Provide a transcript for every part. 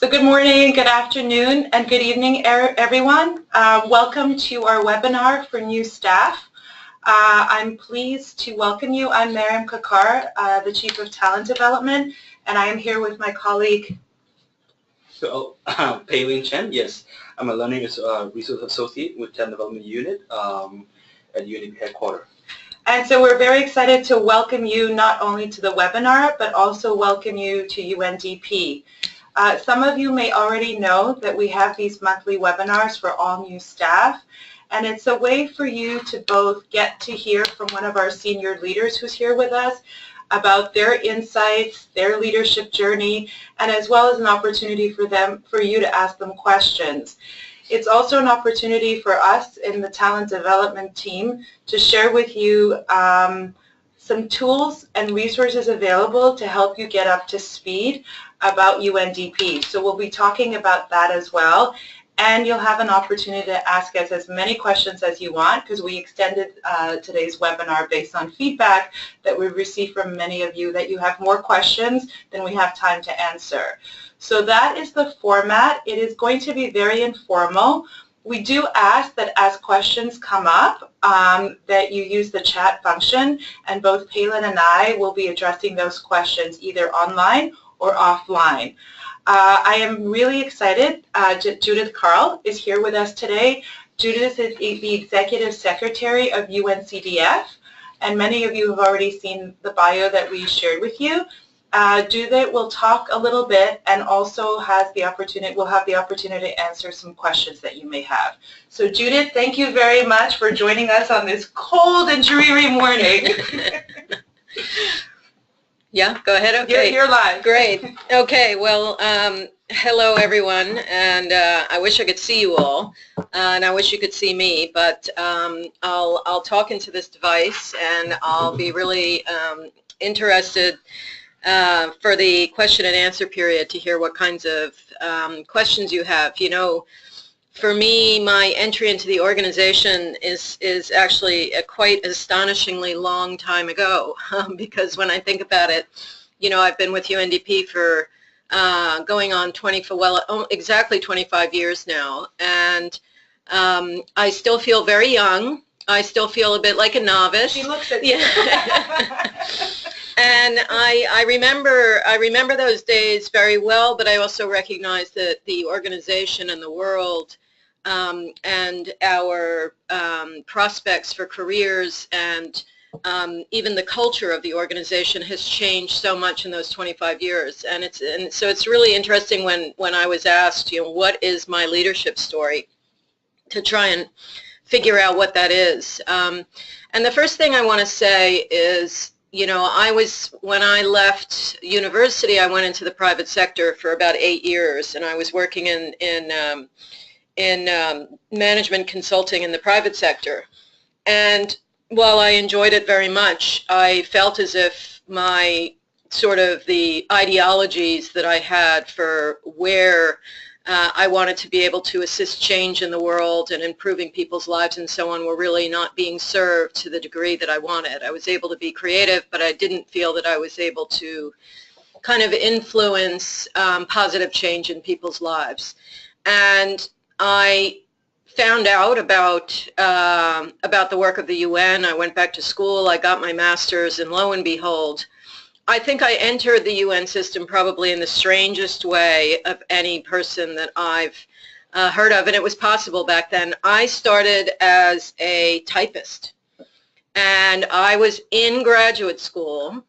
So good morning, good afternoon, and good evening, everyone. Welcome to our webinar for new staff. I'm pleased to welcome you. I'm Mariam Kakar, the Chief of Talent Development, and I am here with my colleague. So, Pei-Ling Chen, yes, I'm a Learning Resource Associate with Talent Development Unit at UNDP headquarters. And so we're very excited to welcome you not only to the webinar, but also welcome you to UNDP. Some of you may already know that we have these monthly webinars for all new staff, and it's a way for you to both get to hear from one of our senior leaders who's here with us about their insights, their leadership journey, and as well as an opportunity for you to ask them questions. It's also an opportunity for us in the talent development team to share with you some tools and resources available to help you get up to speed about UNDP. So we'll be talking about that as well. And you'll have an opportunity to ask us as many questions as you want, because we extended today's webinar based on feedback that we've received from many of you that you have more questions than we have time to answer. So that is the format. It is going to be very informal. We do ask that as questions come up that you use the chat function, and both Pei-Ling and I will be addressing those questions either online or offline. I am really excited. Judith Karl is here with us today. Judith is the Executive Secretary of UNCDF, and many of you have already seen the bio that we shared with you. Judith will talk a little bit and also will have the opportunity to answer some questions that you may have. So Judith, thank you very much for joining us on this cold and dreary morning. Yeah, go ahead. Okay. You're live. Great. Okay, well, hello everyone, and I wish I could see you all, and I wish you could see me, but I'll talk into this device, and I'll be really interested for the question and answer period to hear what kinds of questions you have. You know, for me, my entry into the organization is actually a quite astonishingly long time ago, because when I think about it, you know, I've been with UNDP for going on exactly 25 years now, and I still feel very young. I still feel a bit like a novice. She looks at you. Yeah. And I remember those days very well, but I also recognize that the organization and the world and our prospects for careers and even the culture of the organization has changed so much in those 25 years. And so it's really interesting when I was asked, you know, what is my leadership story, to try and figure out what that is. And the first thing I want to say is, you know, when I left university, I went into the private sector for about 8 years, and I was working in management consulting in the private sector. And while I enjoyed it very much, I felt as if the ideologies that I had for where I wanted to be able to assist change in the world and improving people's lives and so on were really not being served to the degree that I wanted. I was able to be creative, but I didn't feel that I was able to kind of influence positive change in people's lives. And I found out about the work of the UN. I went back to school. I got my master's, and lo and behold, I think I entered the UN system probably in the strangest way of any person that I've heard of, and it was possible back then. I started as a typist, and I was in graduate school,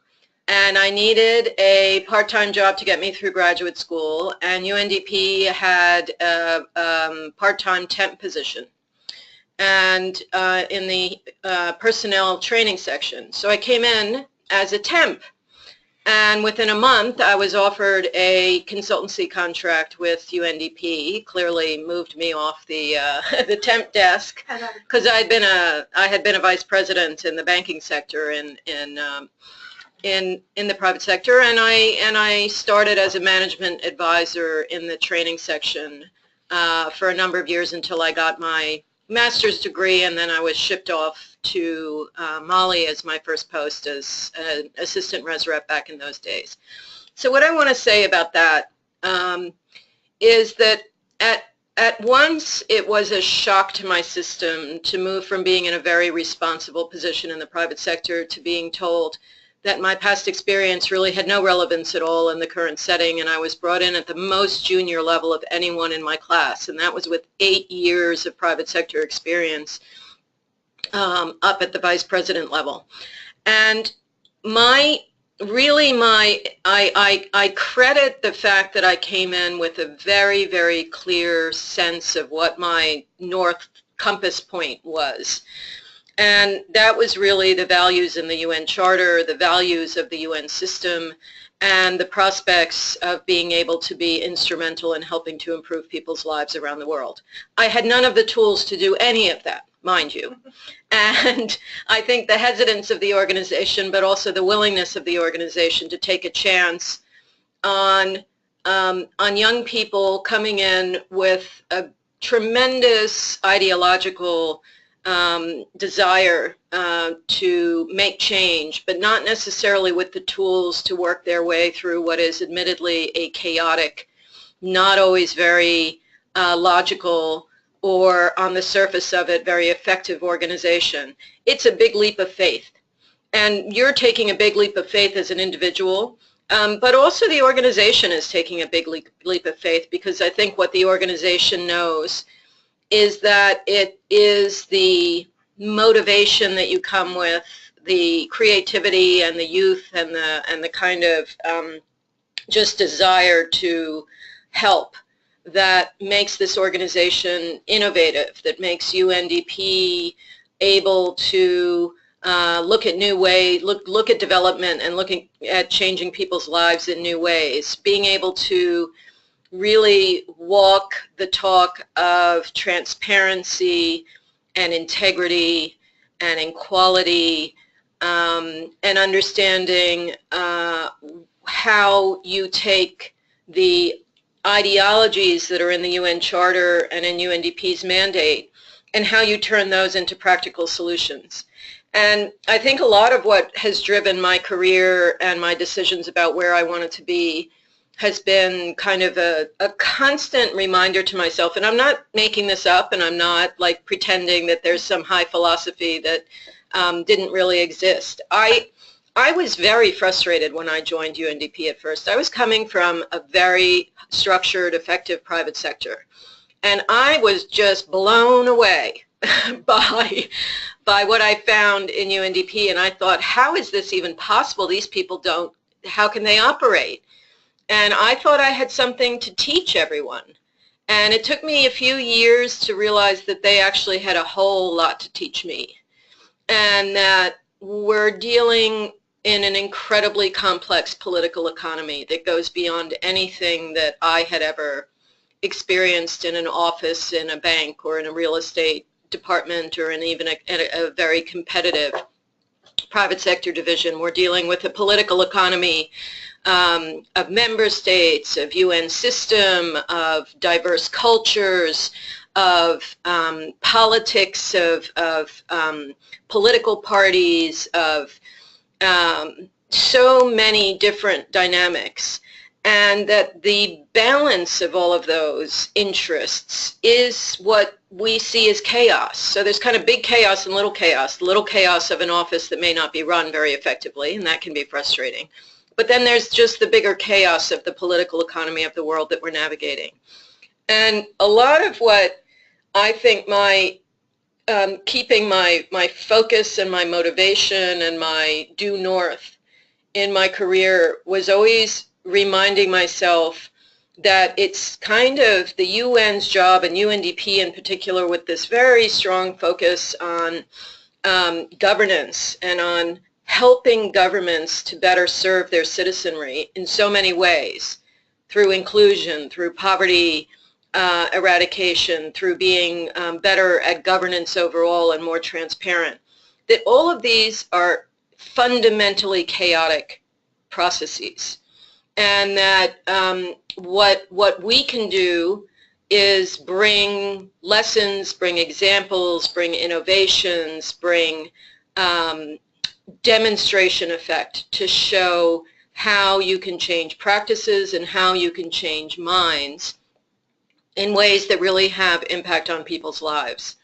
and I needed a part-time job to get me through graduate school, and UNDP had a part-time temp position and in the personnel training section. So I came in as a temp. And within a month, I was offered a consultancy contract with UNDP. Clearly moved me off the the temp desk, because I had been a vice president in the banking sector in the private sector, and I started as a management advisor in the training section for a number of years until I got my master's degree, and then I was shipped off to Mali as my first post as an assistant res rep back in those days. So what I want to say about that is that at once it was a shock to my system to move from being in a very responsible position in the private sector to being told that my past experience really had no relevance at all in the current setting, and I was brought in at the most junior level of anyone in my class, and that was with 8 years of private sector experience up at the vice president level. And I credit the fact that I came in with a very, very clear sense of what my North compass point was. And that was really the values in the UN Charter, the values of the UN system, and the prospects of being able to be instrumental in helping to improve people's lives around the world. I had none of the tools to do any of that, mind you. And I think the hesitance of the organization, but also the willingness of the organization to take a chance on young people coming in with a tremendous ideological desire to make change, but not necessarily with the tools to work their way through what is admittedly a chaotic, not always very logical, or on the surface of it, very effective organization. It's a big leap of faith. And you're taking a big leap of faith as an individual, but also the organization is taking a big leap of faith, because I think what the organization knows is that it is the motivation that you come with, the creativity and the youth and the kind of just desire to help that makes this organization innovative, that makes UNDP able to look at new ways, look at development and looking at changing people's lives in new ways, being able to really walk the talk of transparency and integrity and equality, and understanding how you take the ideologies that are in the UN Charter and in UNDP's mandate and how you turn those into practical solutions. And I think a lot of what has driven my career and my decisions about where I wanted to be has been kind of a constant reminder to myself, and I'm not making this up, and I'm not like pretending that there's some high philosophy that didn't really exist. I was very frustrated when I joined UNDP at first. I was coming from a very structured, effective private sector, and I was just blown away by what I found in UNDP, and I thought, how is this even possible? These people how can they operate? And I thought I had something to teach everyone. And it took me a few years to realize that they actually had a whole lot to teach me. And that we're dealing in an incredibly complex political economy that goes beyond anything that I had ever experienced in an office, in a bank, or in a real estate department, or in even a very competitive private sector division. We're dealing with a political economy of member states, of UN system, of diverse cultures, of politics, of political parties, of so many different dynamics, and that the balance of all of those interests is what we see as chaos. So there's kind of big chaos and little chaos. The little chaos of an office that may not be run very effectively, and that can be frustrating. But then there's just the bigger chaos of the political economy of the world that we're navigating. And a lot of what I think my keeping my focus and my motivation and my due north in my career was always reminding myself that it's kind of the UN's job, and UNDP in particular, with this very strong focus on governance and on helping governments to better serve their citizenry in so many ways, through inclusion, through poverty eradication, through being better at governance overall and more transparent, that all of these are fundamentally chaotic processes. And that what we can do is bring lessons, bring examples, bring innovations, bring demonstration effect to show how you can change practices and how you can change minds in ways that really have impact on people's lives.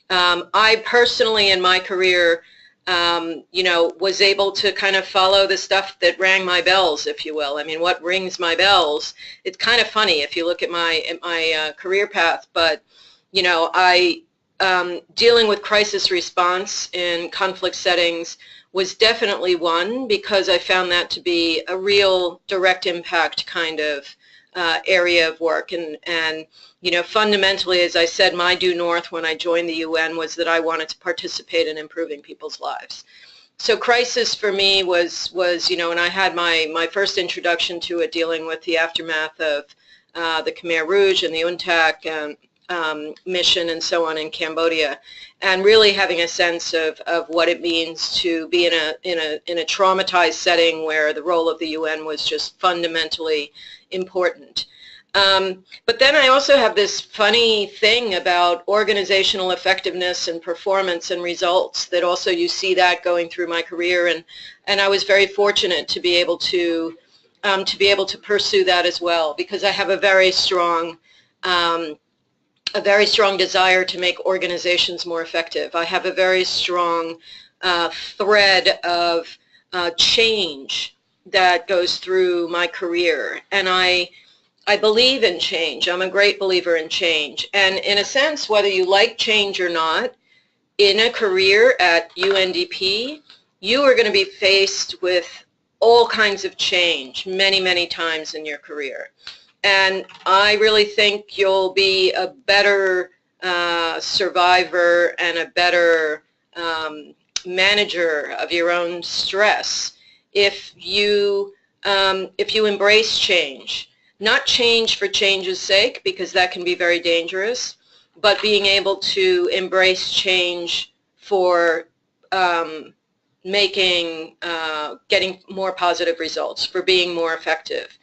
I personally, in my career, was able to kind of follow the stuff that rang my bells, if you will. I mean, what rings my bells? It's kind of funny if you look at my career path, but I dealing with crisis response in conflict settings was definitely one, because I found that to be a real direct impact kind of area of work. And fundamentally, as I said, my due north when I joined the UN was that I wanted to participate in improving people's lives. So crisis for me was and I had my first introduction to it dealing with the aftermath of the Khmer Rouge and the UNTAC mission and so on in Cambodia, and really having a sense of what it means to be in a traumatized setting where the role of the UN was just fundamentally important. But then I also have this funny thing about organizational effectiveness and performance and results that also you see that going through my career, and I was very fortunate to be able to pursue that as well, because I have a very strong desire to make organizations more effective. I have a very strong thread of change that goes through my career, and I believe in change. I'm a great believer in change, and in a sense, whether you like change or not, in a career at UNDP, you are going to be faced with all kinds of change many, many times in your career. And I really think you'll be a better survivor and a better manager of your own stress if you embrace change. Not change for change's sake, because that can be very dangerous, but being able to embrace change for getting more positive results, for being more effective.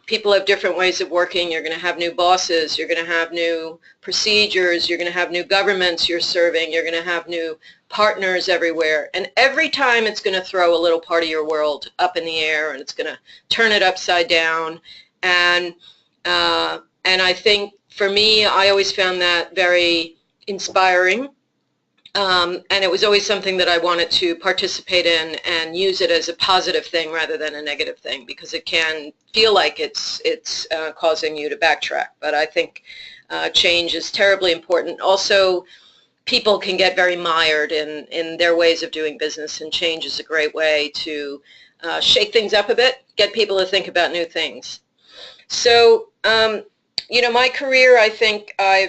People have different ways of working. You're going to have new bosses. You're going to have new procedures. You're going to have new governments you're serving. You're going to have new partners everywhere. And every time it's going to throw a little part of your world up in the air, and it's going to turn it upside down. And I think for me, I always found that very inspiring. And it was always something that I wanted to participate in and use it as a positive thing rather than a negative thing, because it can feel like it's causing you to backtrack. But I think change is terribly important. Also, people can get very mired in their ways of doing business, and change is a great way to shake things up a bit, get people to think about new things. So, my career, I think I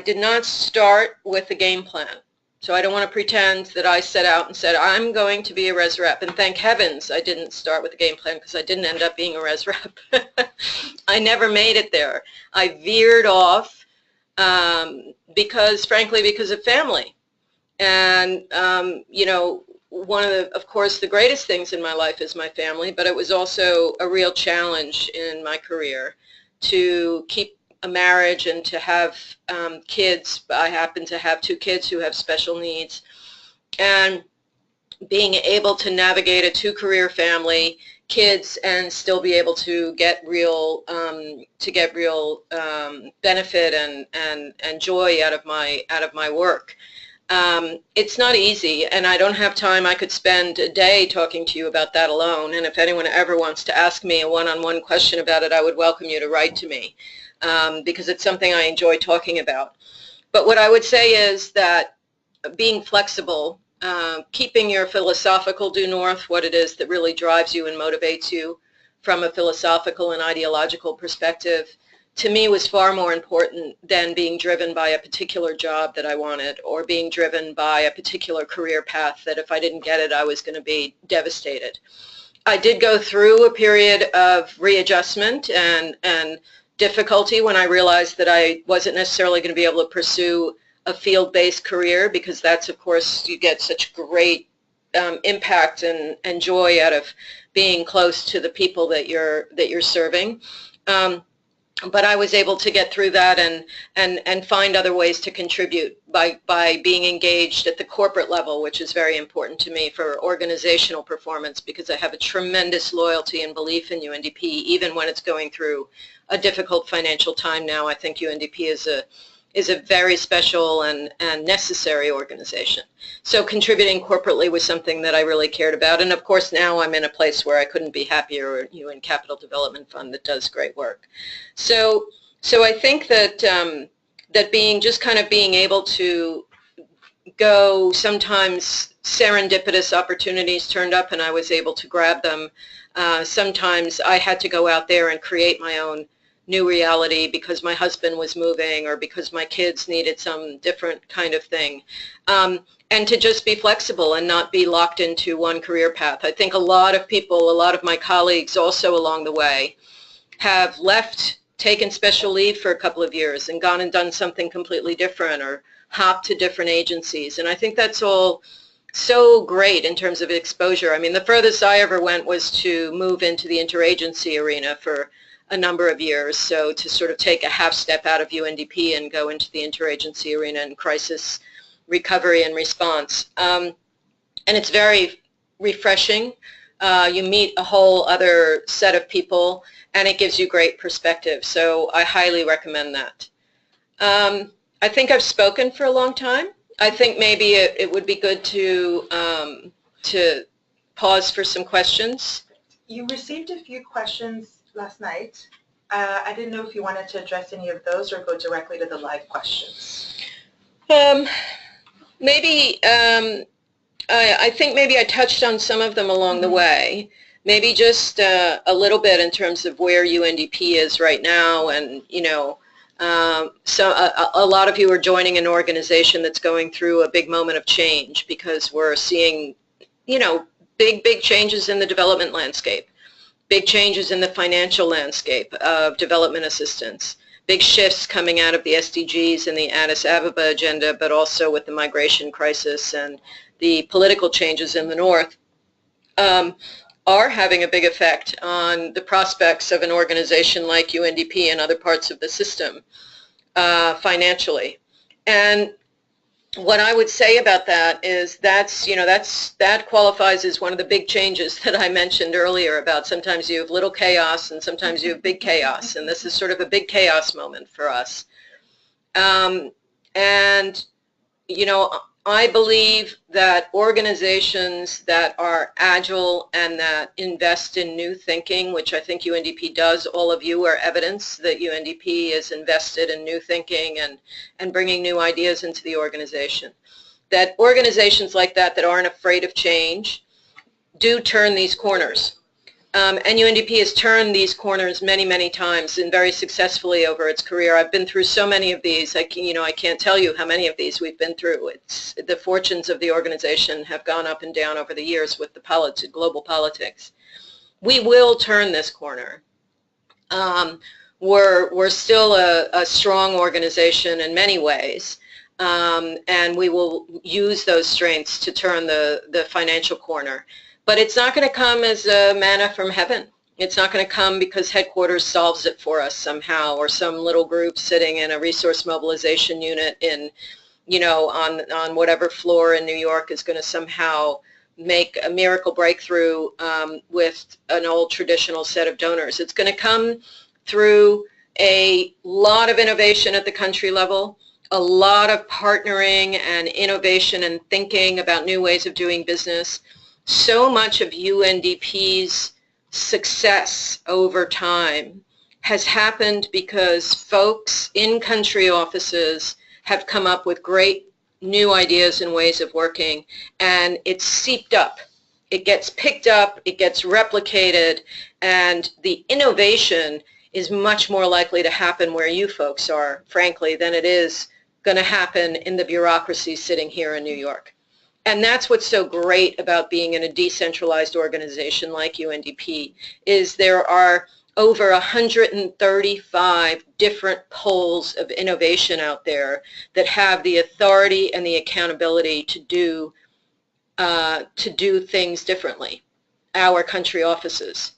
did not start with a game plan. So I don't want to pretend that I set out and said, I'm going to be a res rep. And thank heavens I didn't start with a game plan, because I didn't end up being a res rep. I never made it there. I veered off because of family. And, one of course, the greatest things in my life is my family, but it was also a real challenge in my career to keep a marriage and to have kids. I happen to have 2 kids who have special needs, and being able to navigate a 2-career family, kids, and still be able to get real benefit and joy out of my work. It's not easy, and I don't have time. I could spend a day talking to you about that alone, and if anyone ever wants to ask me a one-on-one question about it, I would welcome you to write to me, because it's something I enjoy talking about. But what I would say is that being flexible, keeping your philosophical due north, what it is that really drives you and motivates you from a philosophical and ideological perspective, to me was far more important than being driven by a particular job that I wanted, or being driven by a particular career path that if I didn't get it, I was going to be devastated. I did go through a period of readjustment and difficulty when I realized that I wasn't necessarily going to be able to pursue a field-based career, because that's, of course, you get such great impact and joy out of being close to the people that you're serving. but I was able to get through that and find other ways to contribute by being engaged at the corporate level, which is very important to me for organizational performance, because I have a tremendous loyalty and belief in UNDP, even when it's going through a difficult financial time now. I think UNDP is a very special and necessary organization. So contributing corporately was something that I really cared about. And of course now I'm in a place where I couldn't be happier, UN Capital Development Fund that does great work. So I think that that being able to go, sometimes serendipitous opportunities turned up and I was able to grab them. Sometimes I had to go out there and create my own new reality because my husband was moving or because my kids needed some different kind of thing. And to just be flexible and not be locked into one career path. I think a lot of people, a lot of my colleagues also along the way have left, taken special leave for a couple of years and gone and done something completely different or hopped to different agencies. And I think that's all so great in terms of exposure. I mean, the furthest I ever went was to move into the interagency arena for a number of years, so to sort of take a half step out of UNDP and go into the interagency arena in crisis recovery and response. And it's very refreshing. You meet a whole other set of people and it gives you great perspective, so I highly recommend that. I think I've spoken for a long time. I think maybe it would be good to pause for some questions. You received a few questions last night. I didn't know if you wanted to address any of those or go directly to the live questions. Maybe, I think maybe I touched on some of them along the way. Maybe just a little bit in terms of where UNDP is right now, and so a lot of you are joining an organization that's going through a big moment of change because we're seeing, big changes in the development landscape. Big changes in the financial landscape of development assistance, big shifts coming out of the SDGs and the Addis Ababa agenda, but also with the migration crisis and the political changes in the North, are having a big effect on the prospects of an organization like UNDP and other parts of the system financially. And what I would say about that is that qualifies as one of the big changes that I mentioned earlier about sometimes you have little chaos and sometimes you have big chaos, and this is sort of a big chaos moment for us. And I believe that organizations that are agile and that invest in new thinking, which I think UNDP does, all of you are evidence that UNDP is invested in new thinking and bringing new ideas into the organization. That organizations like that aren't afraid of change do turn these corners. And UNDP has turned these corners many, many times and very successfully over its career. I've been through so many of these. I can't tell you how many of these we've been through. The fortunes of the organization have gone up and down over the years with the global politics. We will turn this corner. We're still a strong organization in many ways, and we will use those strengths to turn the financial corner. But it's not going to come as a manna from heaven. It's not going to come because headquarters solves it for us somehow, or some little group sitting in a resource mobilization unit in, on whatever floor in New York is going to somehow make a miracle breakthrough with an old traditional set of donors. It's going to come through a lot of innovation at the country level, a lot of partnering and innovation and thinking about new ways of doing business. So much of UNDP's success over time has happened because folks in country offices have come up with great new ideas and ways of working, and it's seeped up. It gets picked up, it gets replicated, and the innovation is much more likely to happen where you folks are, frankly, than it is going to happen in the bureaucracy sitting here in New York. And that's what's so great about being in a decentralized organization like UNDP, is there are over 135 different poles of innovation out there that have the authority and the accountability to do things differently, our country offices.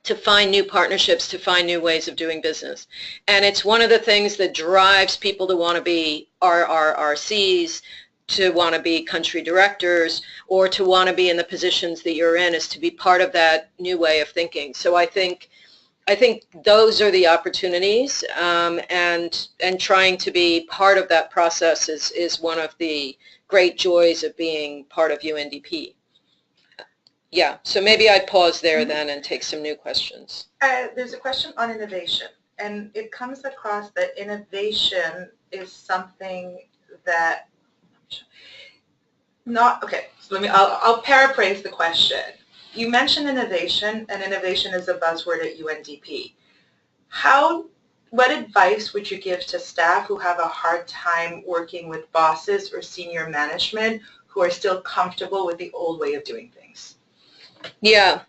to find new partnerships, to find new ways of doing business. And it's one of the things that drives people to want to be RRRCs, to want to be country directors, or to want to be in the positions that you're in, is to be part of that new way of thinking. So I think those are the opportunities, and trying to be part of that process is one of the great joys of being part of UNDP. Yeah, so maybe I'd pause there then and take some new questions. There's a question on innovation, and it comes across that innovation is something that so I'll paraphrase the question. You mentioned innovation, and innovation is a buzzword at UNDP. What advice would you give to staff who have a hard time working with bosses or senior management who are still comfortable with the old way of doing things? Yeah.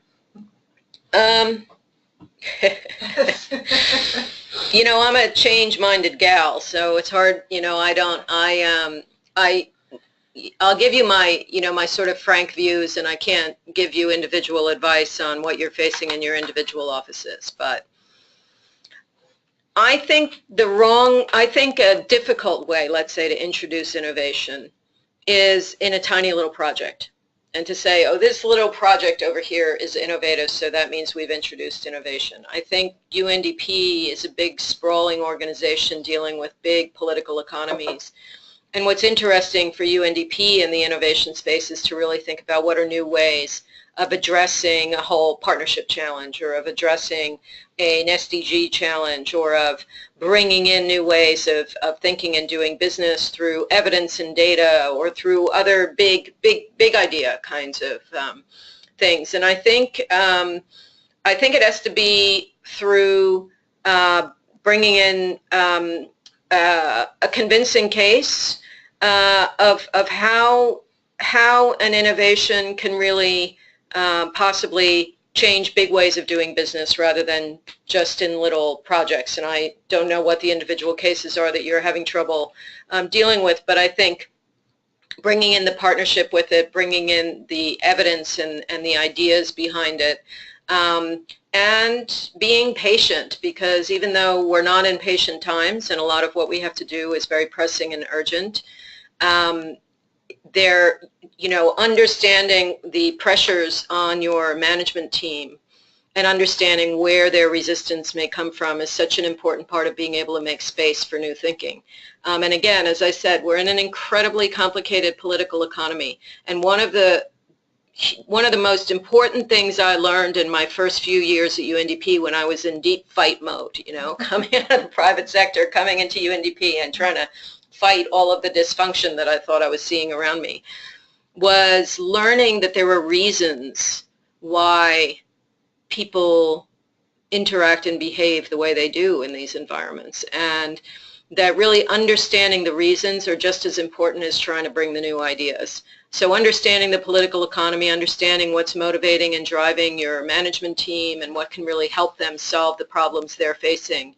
You know, I'm a change-minded gal, so it's hard, you know, I'll give you my sort of frank views, and I can't give you individual advice on what you're facing in your individual offices, but I think a difficult way, let's say, to introduce innovation is in a tiny little project. And to say, oh, this little project over here is innovative, so that means we've introduced innovation. I think UNDP is a big, sprawling organization dealing with big political economies. And what's interesting for UNDP in the innovation space is to really think about what are new ways of addressing a whole partnership challenge, or of addressing an SDG challenge, or of bringing in new ways of thinking and doing business through evidence and data, or through other big idea kinds of things. And I think it has to be through bringing in a convincing case of how an innovation can really possibly change big ways of doing business rather than just in little projects. And I don't know what the individual cases are that you're having trouble dealing with, but I think bringing in the partnership with it, bringing in the evidence and the ideas behind it, and being patient, because even though we're not in patient times and a lot of what we have to do is very pressing and urgent, understanding the pressures on your management team and understanding where their resistance may come from is such an important part of being able to make space for new thinking. And again, as I said, we're in an incredibly complicated political economy, and one of the most important things I learned in my first few years at UNDP, when I was in deep fight mode, coming out of the private sector, coming into UNDP and trying to fight all of the dysfunction that I thought I was seeing around me, was learning that there were reasons why people interact and behave the way they do in these environments, and that really understanding the reasons are just as important as trying to bring the new ideas. So understanding the political economy, understanding what's motivating and driving your management team and what can really help them solve the problems they're facing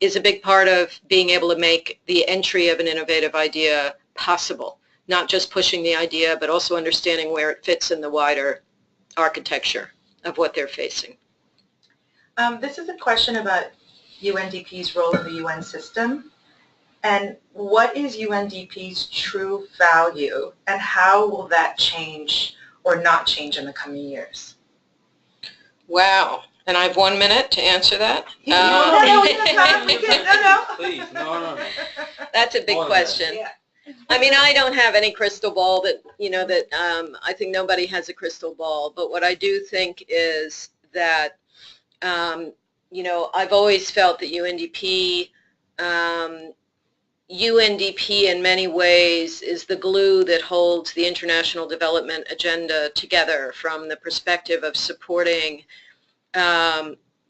is a big part of being able to make the entry of an innovative idea possible. Not just pushing the idea, but also understanding where it fits in the wider architecture of what they're facing. This is a question about UNDP's role in the UN system, and what is UNDP's true value, and how will that change or not change in the coming years? Wow. And I have 1 minute to answer that. No, we can have time. Please, no. That's a big question. Yeah. I mean, I don't have any crystal ball that I think nobody has a crystal ball. But what I do think is that, I've always felt that UNDP in many ways is the glue that holds the international development agenda together, from the perspective of supporting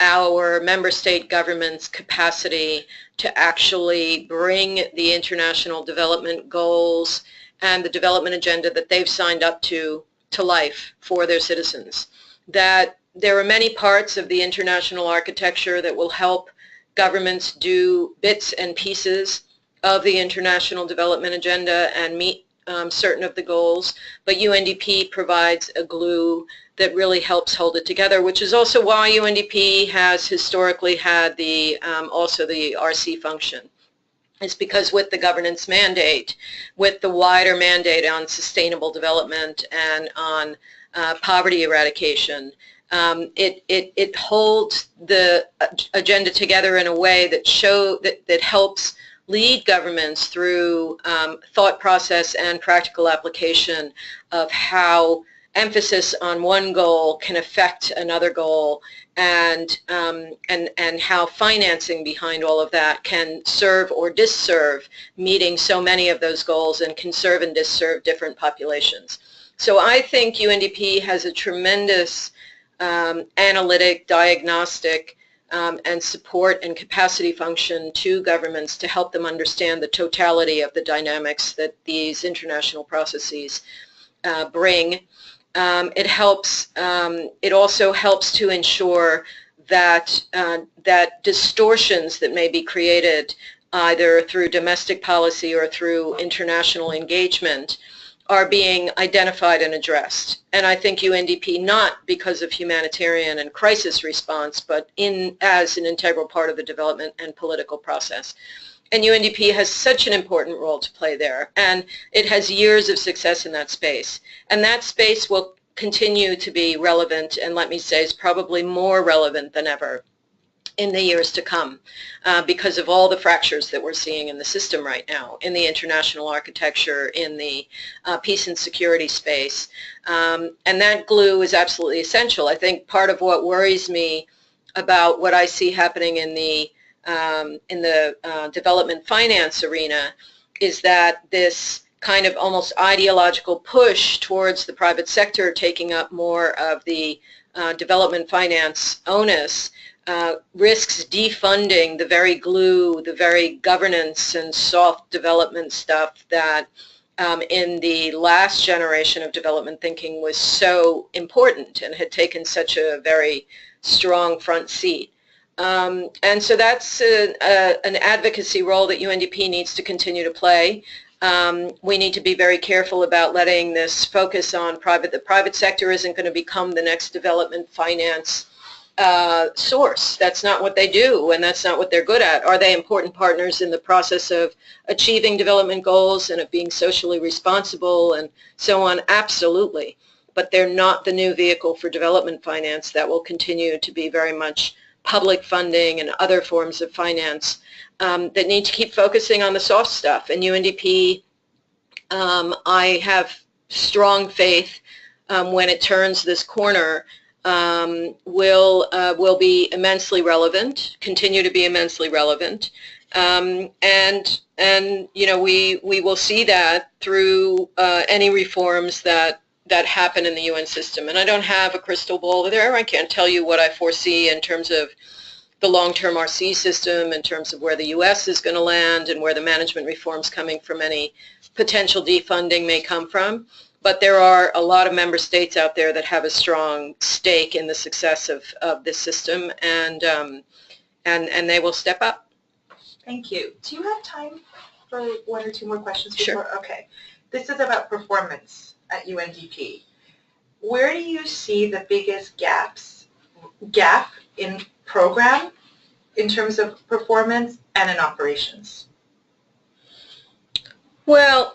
our member state government's capacity to actually bring the international development goals and the development agenda that they've signed up to life for their citizens. That there are many parts of the international architecture that will help governments do bits and pieces of the international development agenda and meet certain of the goals, but UNDP provides a glue that really helps hold it together, which is also why UNDP has historically had also the RC function. It's because with the governance mandate, with the wider mandate on sustainable development and on poverty eradication, it holds the agenda together in a way that helps lead governments through thought process and practical application of how emphasis on one goal can affect another goal, and how financing behind all of that can serve or disserve meeting so many of those goals and can serve and disserve different populations. So I think UNDP has a tremendous analytic, diagnostic, and support and capacity function to governments to help them understand the totality of the dynamics that these international processes bring. It also helps to ensure that that distortions that may be created either through domestic policy or through international engagement are being identified and addressed. And I think UNDP, not because of humanitarian and crisis response, but as an integral part of the development and political process. And UNDP has such an important role to play there, and it has years of success in that space. And that space will continue to be relevant, and let me say is probably more relevant than ever in the years to come because of all the fractures that we're seeing in the system right now, in the international architecture, in the peace and security space. And that glue is absolutely essential. I think part of what worries me about what I see happening in the development finance arena is that this kind of almost ideological push towards the private sector taking up more of the development finance onus risks defunding the very glue, the very governance and soft development stuff that in the last generation of development thinking was so important and had taken such a very strong front seat. And so that's an advocacy role that UNDP needs to continue to play. We need to be very careful about letting this focus on the private sector isn't going to become the next development finance source. That's not what they do, and that's not what they're good at. Are they important partners in the process of achieving development goals and of being socially responsible and so on? Absolutely. But they're not the new vehicle for development finance that will continue to be very much public funding and other forms of finance that need to keep focusing on the soft stuff. And UNDP, I have strong faith when it turns this corner, will be immensely relevant, continue to be immensely relevant, and you know we will see that through any reforms that happen in the UN system. And I don't have a crystal ball there. I can't tell you what I foresee in terms of the long-term RC system, in terms of where the U.S. is going to land and where the management reforms coming from any potential defunding may come from. But there are a lot of member states out there that have a strong stake in the success of this system, and they will step up. Thank you. Do you have time for one or two more questions? Sure. Okay. This is about performance at UNDP. Where do you see the biggest gap in program in terms of performance and in operations? Well,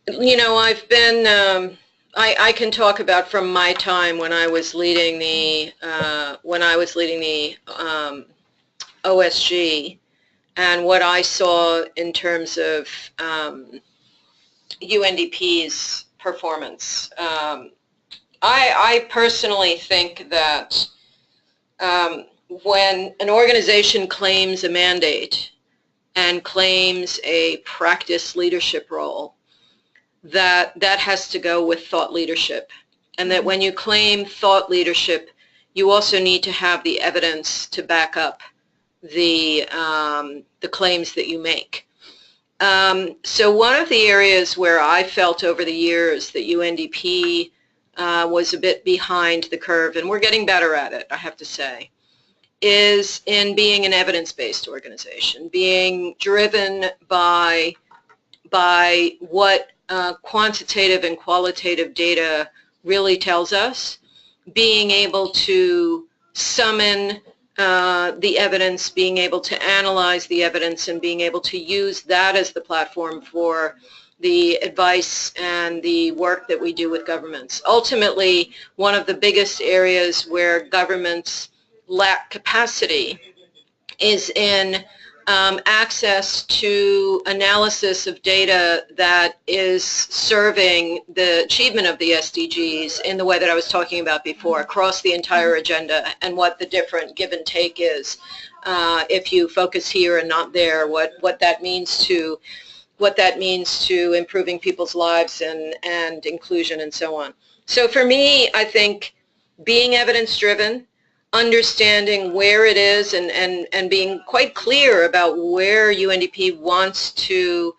you know, I've been, I can talk about from my time when I was leading the, OSG, and what I saw in terms of UNDP's performance. I personally think that when an organization claims a mandate and claims a practice leadership role, that has to go with thought leadership. And that when you claim thought leadership, you also need to have the evidence to back up the claims that you make. So one of the areas where I felt over the years that UNDP was a bit behind the curve, and we're getting better at it, I have to say, is in being an evidence-based organization, being driven by by what quantitative and qualitative data really tells us, being able to summon the evidence, being able to analyze the evidence, and being able to use that as the platform for the advice and the work that we do with governments. Ultimately, one of the biggest areas where governments lack capacity is in access to analysis of data that is serving the achievement of the SDGs in the way that I was talking about before, across the entire agenda, and what the different give and take is. If you focus here and not there, what that means to improving people's lives and inclusion and so on. So for me, I think being evidence-driven, understanding where it is, and being quite clear about where UNDP wants to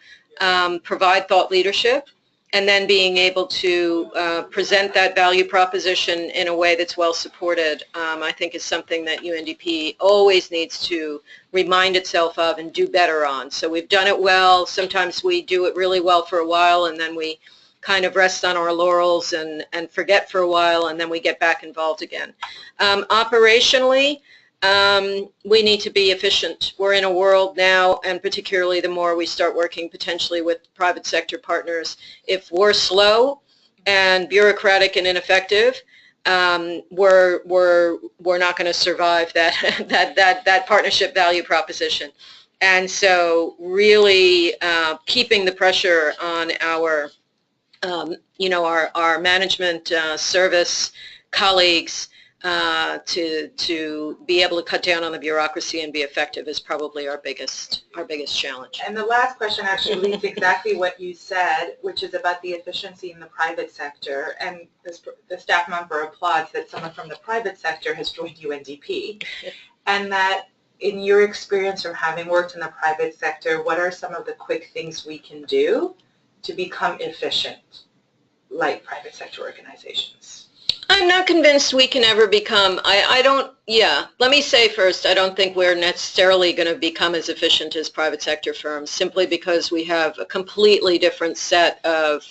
provide thought leadership, and then being able to present that value proposition in a way that's well supported, I think is something that UNDP always needs to remind itself of and do better on. So we've done it well. Sometimes we do it really well for a while, and then we kind of rest on our laurels and forget for a while, and then we get back involved again. Operationally, we need to be efficient. We're in a world now, and particularly the more we start working potentially with private sector partners, if we're slow and bureaucratic and ineffective, we're not going to survive that partnership value proposition. And so really keeping the pressure on our our management service colleagues to be able to cut down on the bureaucracy and be effective is probably our biggest challenge. And the last question actually leads exactly what you said, which is about the efficiency in the private sector. And the staff member applauds that someone from the private sector has joined UNDP, and that in your experience from having worked in the private sector, what are some of the quick things we can do to become efficient like private sector organizations? I'm not convinced we can ever become, let me say first, I don't think we're necessarily going to become as efficient as private sector firms, simply because we have a completely different set of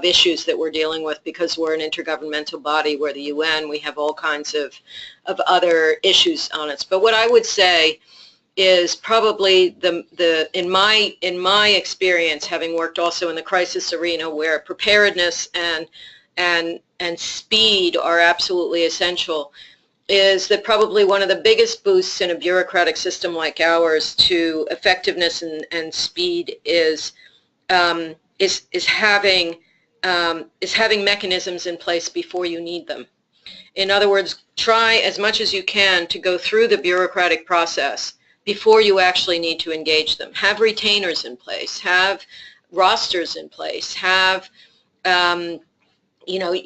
issues that we're dealing with, because we're an intergovernmental body, we're the UN, we have all kinds of other issues on us. But what I would say is probably in my experience, having worked also in the crisis arena, where preparedness and speed are absolutely essential, is that probably one of the biggest boosts in a bureaucratic system like ours to effectiveness and speed is having mechanisms in place before you need them. In other words, try as much as you can to go through the bureaucratic process before you actually need to engage them. Have retainers in place, have rosters in place, have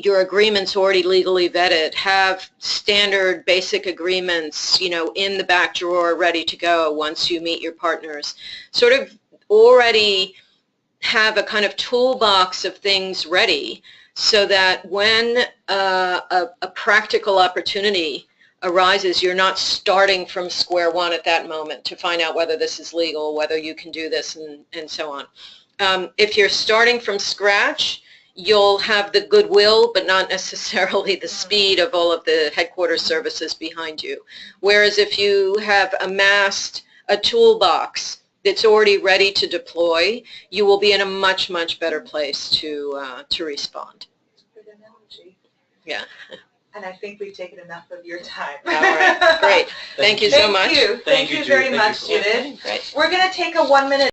your agreements already legally vetted, have standard basic agreements, in the back drawer ready to go once you meet your partners. Sort of already have a kind of toolbox of things ready, so that when a practical opportunity arises, you're not starting from square one at that moment to find out whether this is legal, whether you can do this, and so on. If you're starting from scratch, you'll have the goodwill, but not necessarily the speed of all of the headquarters services behind you. Whereas if you have amassed a toolbox that's already ready to deploy, you will be in a much, much better place to respond. Good analogy. Yeah. And I think we've taken enough of your time. All right, great. Thank you so much. Thank you very much, Judith. We're going to take a 1-minute